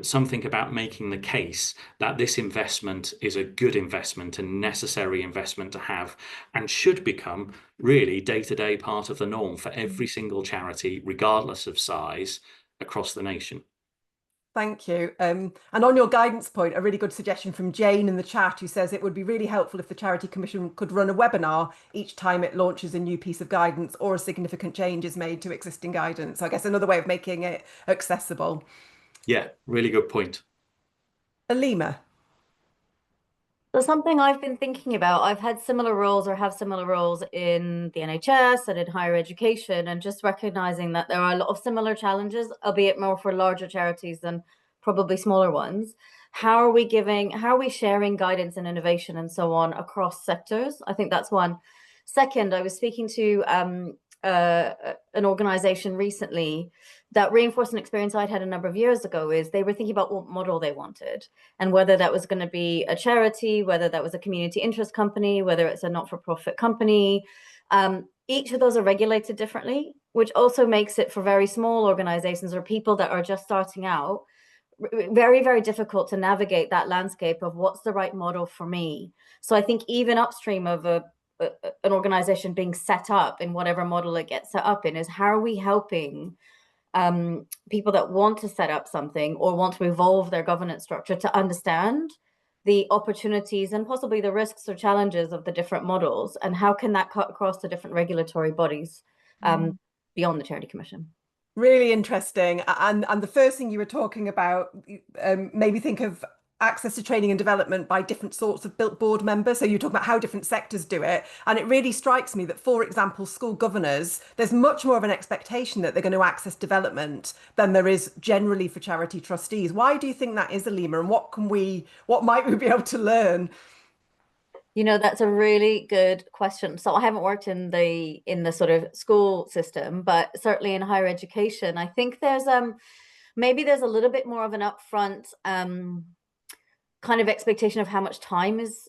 something about making the case that this investment is a good investment and necessary investment to have, and should become really day-to-day part of the norm for every single charity, regardless of size, across the nation. Thank you. And on your guidance point, a really good suggestion from Jane in the chat, who says it would be really helpful if the Charity Commission could run a webinar each time it launches a new piece of guidance or a significant change is made to existing guidance. So I guess another way of making it accessible. Yeah, really good point. Aleema. So something I've been thinking about, I've had similar roles or have similar roles in the NHS and in higher education, and just recognizing that there are a lot of similar challenges, albeit more for larger charities than probably smaller ones. How are we sharing guidance and innovation and so on across sectors? I think that's one. Second, I was speaking to an organization recently that reinforced an experience I'd had a number of years ago. Is they were thinking about what model they wanted, and whether that was going to be a charity, whether that was a community interest company, whether it's a not-for-profit company. Each of those are regulated differently, which also makes it for very small organizations or people that are just starting out very, very difficult to navigate that landscape of what's the right model for me. So I think even upstream of an organization being set up in whatever model it gets set up in, is how are we helping people that want to set up something or want to evolve their governance structure to understand the opportunities and possibly the risks or challenges of the different models, and how can that cut across the different regulatory bodies beyond the Charity Commission. Really interesting. And the first thing you were talking about made me think of access to training and development by different sorts of board members. So you talk about how different sectors do it. And it really strikes me that, for example, school governors, there's much more of an expectation that they're going to access development than there is generally for charity trustees. Why do you think that is, Aleema? And what might we be able to learn? That's a really good question. So I haven't worked in the sort of school system, but certainly in higher education, I think there's maybe there's a little bit more of an upfront kind of expectation of how much time is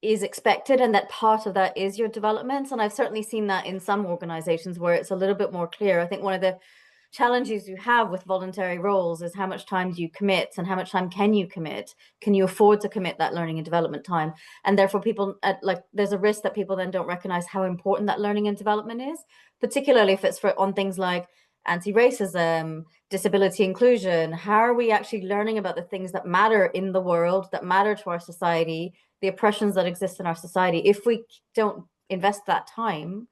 expected, and that part of that is your development. And I've certainly seen that in some organizations where it's a little bit more clear. I think one of the challenges you have with voluntary roles is how much time do you commit, and how much time can you commit? Can you afford to commit that learning and development time? And therefore people there's a risk that people then don't recognize how important that learning and development is, particularly if it's on things like anti-racism, disability inclusion. How are we actually learning about the things that matter in the world, that matter to our society, the oppressions that exist in our society? If we don't invest that time,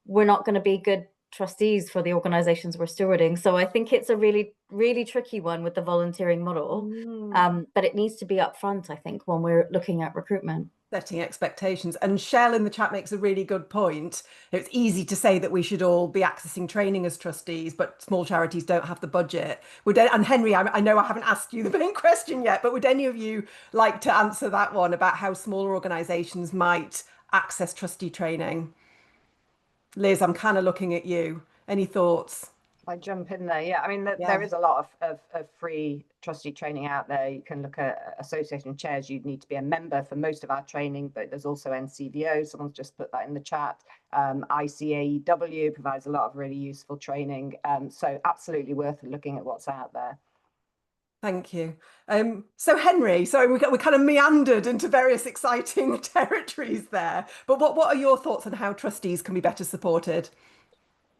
we're not going to be good trustees for the organizations we're stewarding. So I think it's a really, really tricky one with the volunteering model. But it needs to be upfront, I think, when we're looking at recruitment. Setting expectations. And Shell in the chat makes a really good point. It's easy to say that we should all be accessing training as trustees, but small charities don't have the budget. And Henry, I know I haven't asked you the main question yet, but would any of you like to answer that one about how smaller organizations might access trustee training? Liz, I'm kind of looking at you. Any thoughts? I jump in there. Yeah, I mean, there is a lot of free trustee training out there. You can look at association chairs. You'd need to be a member for most of our training, but there's also NCVO. Someone's just put that in the chat. ICAEW provides a lot of really useful training. So absolutely worth looking at what's out there. Thank you. So Henry, sorry, we kind of meandered into various exciting territories there, but what are your thoughts on how trustees can be better supported?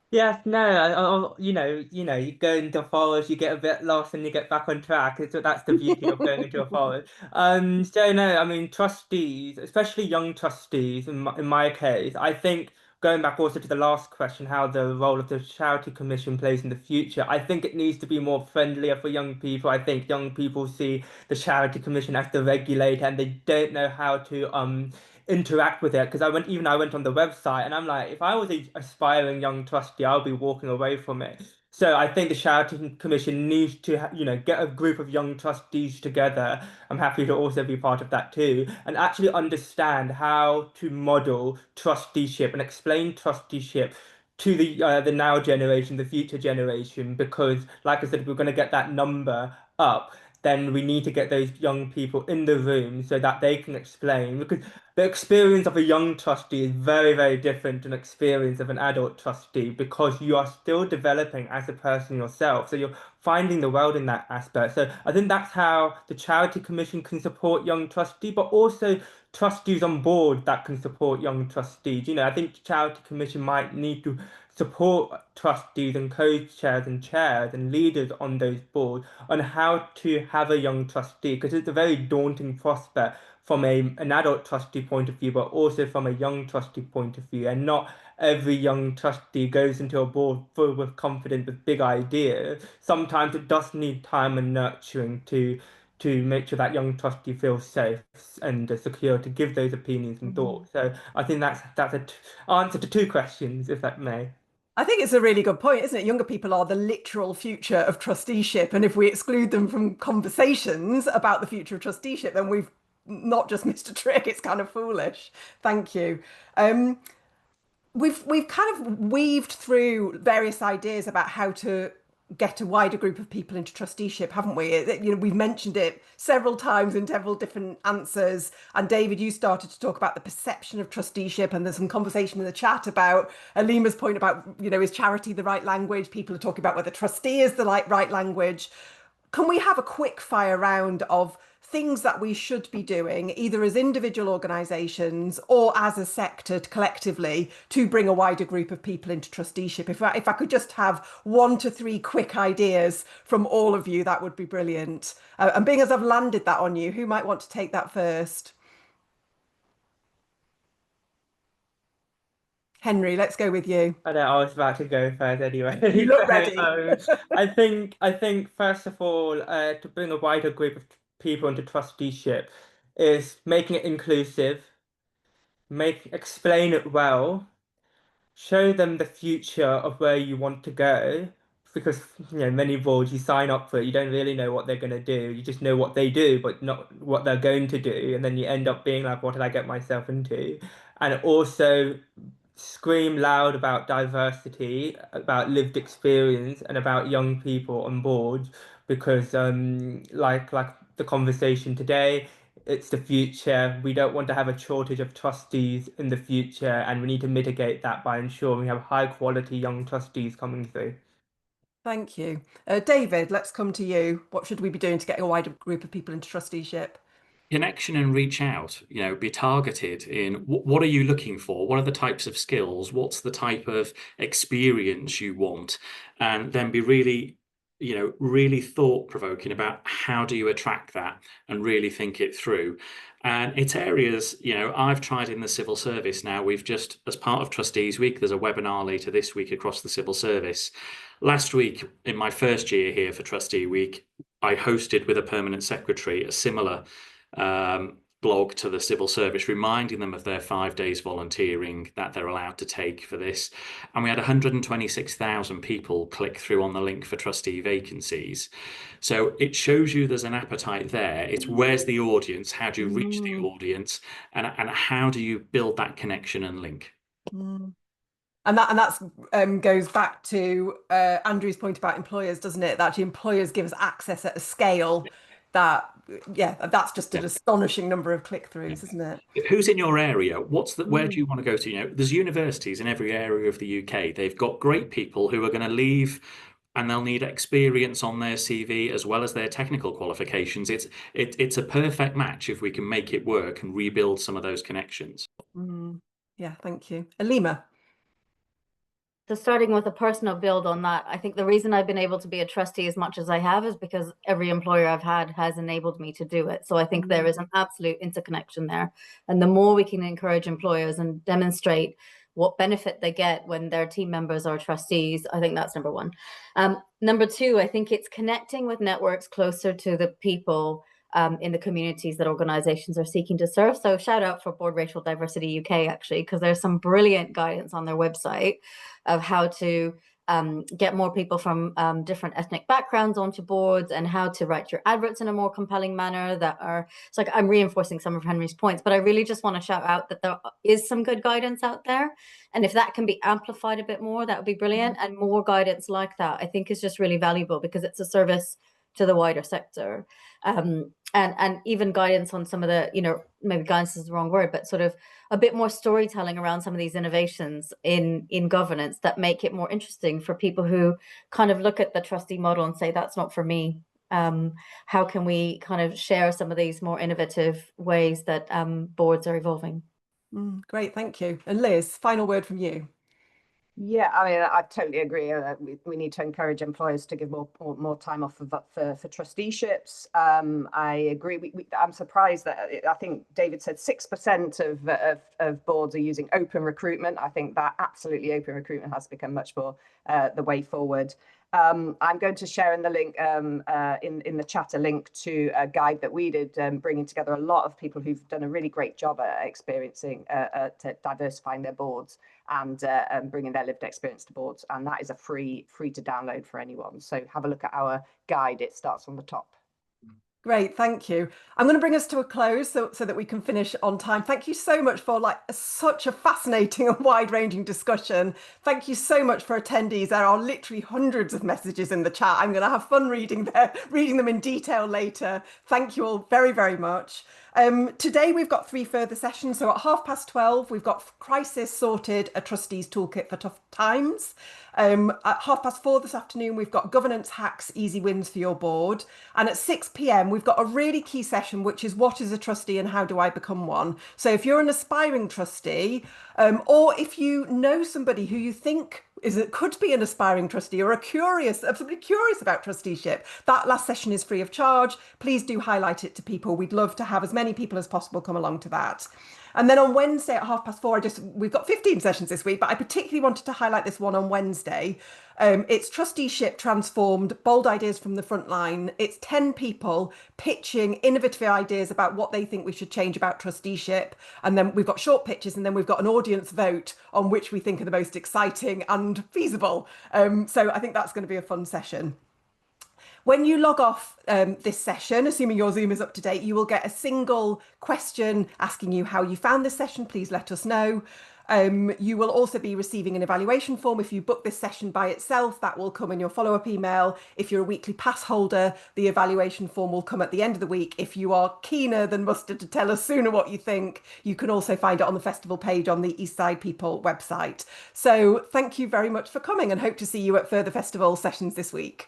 Yes, no, you go into a forest, you get a bit lost and you get back on track. That's the beauty of going into a forest. So no, I mean, trustees, especially young trustees, in my case, I think going back also to the last question, how the role of the Charity Commission plays in the future, I think it needs to be more friendlier for young people. I think young people see the Charity Commission as the regulator and they don't know how to interact with it, because I went on the website and I'm like, if I was an aspiring young trustee, I'll be walking away from it. So I think the Charity Commission needs to, get a group of young trustees together. I'm happy to also be part of that too, and actually understand how to model trusteeship and explain trusteeship to the now generation, the future generation, because like I said, if we're going to get that number up, then we need to get those young people in the room so that they can explain, because the experience of a young trustee is very, very different to an experience of an adult trustee, because you are still developing as a person yourself. So you're finding the world in that aspect. So I think that's how the Charity Commission can support young trustees, but also trustees on board that can support young trustees. I think the Charity Commission might need to support trustees and co-chairs and chairs and leaders on those boards on how to have a young trustee, because it's a very daunting prospect from an adult trustee point of view, but also from a young trustee point of view. And not every young trustee goes into a board full with confidence with big ideas. Sometimes it does need time and nurturing to make sure that young trustee feels safe and secure to give those opinions and thoughts. So I think that's an answer to two questions, if that may. I think it's a really good point, isn't it? Younger people are the literal future of trusteeship. And if we exclude them from conversations about the future of trusteeship, then we've not just missed a trick. It's kind of foolish. Thank you. We've kind of weaved through various ideas about how to get a wider group of people into trusteeship, haven't we? We've mentioned it several times in several different answers. And David, you started to talk about the perception of trusteeship, and there's some conversation in the chat about Aleema's point about, is charity the right language? People are talking about whether trustee is the right language. Can we have a quick fire round of things that we should be doing, either as individual organisations or as a sector collectively, to bring a wider group of people into trusteeship? If I could just have 1 to 3 quick ideas from all of you, that would be brilliant. And being as I've landed that on you, who might want to take that first? Henry, let's go with you. I know, I was about to go first anyway. You look ready. I think first of all, to bring a wider group of people into trusteeship is making it inclusive, explain it well, show them the future of where you want to go, because many boards you sign up for it, you don't really know what they're going to do. You just know what they do, but not what they're going to do, and then you end up being like, what did I get myself into? And also scream loud about diversity, about lived experience, and about young people on board, because like the conversation today, it's the future. We don't want to have a shortage of trustees in the future, and we need to mitigate that by ensuring we have high quality young trustees coming through. Thank you. David, let's come to you. What should we be doing to get a wider group of people into trusteeship? Connection and reach out, be targeted in what are you looking for? What are the types of skills? What's the type of experience you want? And then be really, really thought-provoking about how do you attract that and really think it through. And it's areas, I've tried in the civil service now. We've just, as part of Trustees Week, there's a webinar later this week across the civil service. Last week, in my first year here for Trustee Week, I hosted with a permanent secretary a similar blog to the civil service, reminding them of their 5 days volunteering that they're allowed to take for this. And we had 126,000 people click through on the link for trustee vacancies. So it shows you there's an appetite there. It's where's the audience? How do you reach the audience? And how do you build that connection and link? And that goes back to Andrew's point about employers, doesn't it? That employers give us access at a scale that, that's just an astonishing number of click-throughs, isn't it? Who's in your area? Where do you want to go to? There's universities in every area of the UK. They've got great people who are going to leave, and they'll need experience on their CV as well as their technical qualifications. It's a perfect match if we can make it work and rebuild some of those connections. Yeah, thank you. Aleema. So starting with a personal build on that, I think the reason I've been able to be a trustee as much as I have is because every employer I've had has enabled me to do it. So I think there is an absolute interconnection there. And the more we can encourage employers and demonstrate what benefit they get when their team members are trustees, I think that's number one. Number two, I think it's connecting with networks closer to the people in the communities that organizations are seeking to serve. So shout out for Board Racial Diversity UK, actually, because there's some brilliant guidance on their website of how to get more people from different ethnic backgrounds onto boards, and how to write your adverts in a more compelling manner that are, it's like I'm reinforcing some of Henry's points, but I really just want to shout out that there is some good guidance out there. And if that can be amplified a bit more, that would be brilliant. And more guidance like that, I think, is just really valuable because it's a service to the wider sector. And even guidance on some of the, maybe guidance is the wrong word, but sort of a bit more storytelling around some of these innovations in governance that make it more interesting for people who kind of look at the trustee model and say, that's not for me. How can we kind of share some of these more innovative ways that boards are evolving? Great, thank you. And Liz, final word from you. Yeah, I mean, I totally agree. We need to encourage employers to give more time off for trusteeships. I agree. I'm surprised that I think David said 6% of boards are using open recruitment. I think that absolutely open recruitment has become much more the way forward. I'm going to share in the link in the chat a link to a guide that we did, bringing together a lot of people who've done a really great job at experiencing to diversifying their boards and bringing their lived experience to boards. And that is a free to download for anyone. So have a look at our guide. It starts on the top. Great, thank you. I'm going to bring us to a close so that we can finish on time. Thank you so much for such a fascinating and wide-ranging discussion. Thank you so much for attendees. There are literally hundreds of messages in the chat. I'm going to have fun reading them in detail later. Thank you all very, very much. Today we've got 3 further sessions. So at 12:30, we've got Crisis Sorted, a Trustee's Toolkit for Tough Times. At 4:30 this afternoon, we've got Governance Hacks, Easy Wins for Your Board. And at 6 p.m, we've got a really key session, which is What is a Trustee and How do I Become One? So if you're an aspiring trustee, or if you know somebody who you think could be an aspiring trustee, or somebody curious about trusteeship, that last session is free of charge. Please do highlight it to people. We'd love to have as many people as possible come along to that. And then on Wednesday at 4:30, we've got 15 sessions this week, but I particularly wanted to highlight this one on Wednesday. It's Trusteeship Transformed, Bold Ideas from the Front Line. It's 10 people pitching innovative ideas about what they think we should change about trusteeship. And then we've got short pitches, and then we've got an audience vote on which we think are the most exciting and feasible. So I think that's going to be a fun session. When you log off this session, assuming your Zoom is up to date, you will get a single question asking you how you found this session. Please let us know. You will also be receiving an evaluation form. If you book this session by itself, that will come in your follow-up email. If you're a weekly pass holder, the evaluation form will come at the end of the week. If you are keener than mustard to tell us sooner what you think, you can also find it on the festival page on the Eastside People website. So thank you very much for coming, and hope to see you at further festival sessions this week.